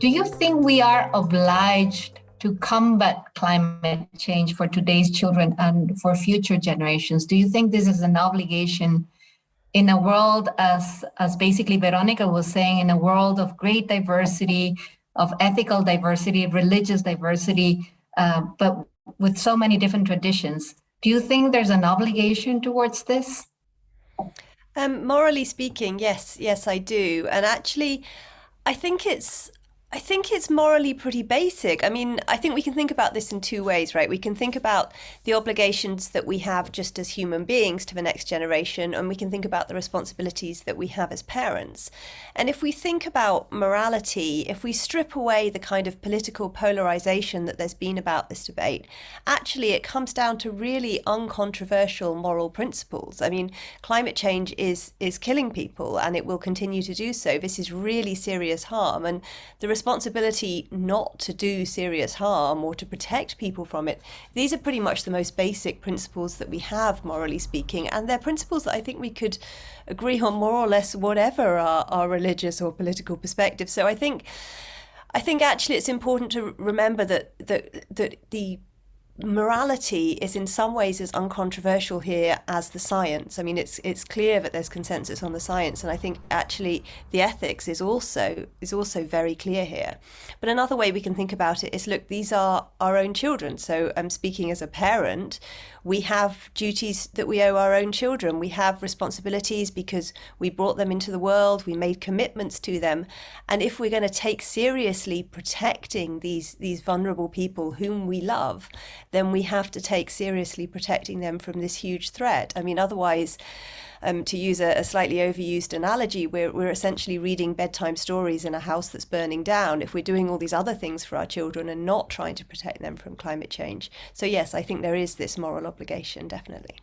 Do you think we are obliged to combat climate change for today's children and for future generations? Do you think this is an obligation in a world, as basically Veronica was saying, in a world of great diversity, of ethical diversity, religious diversity, but with so many different traditions? Do you think there's an obligation towards this? Morally speaking, yes, I do. And actually, I think it's I think it's morally pretty basic. I mean, I think we can think about this in two ways, right? We can think about the obligations that we have just as human beings to the next generation, and we can think about the responsibilities that we have as parents. And if we think about morality, if we strip away the kind of political polarization that there's been about this debate, actually it comes down to really uncontroversial moral principles. I mean, climate change is killing people, and it will continue to do so. This is really serious harm, and the responsibility not to do serious harm or to protect people from it, these are pretty much the most basic principles that we have, morally speaking, and they're principles that I think we could agree on more or less whatever our religious or political perspective. So I think actually it's important to remember that the morality is in some ways as uncontroversial here as the science. I mean, it's clear that there's consensus on the science, and I think actually the ethics is also very clear here. But another way we can think about it is, look, these are our own children. So I'm speaking as a parent. We have duties that we owe our own children. We have responsibilities because we brought them into the world. We made commitments to them. And if we're going to take seriously protecting these vulnerable people whom we love, then we have to take seriously protecting them from this huge threat. I mean, otherwise, to use a slightly overused analogy, we're essentially reading bedtime stories in a house that's burning down if we're doing all these other things for our children and not trying to protect them from climate change. So yes, I think there is this moral obligation, definitely.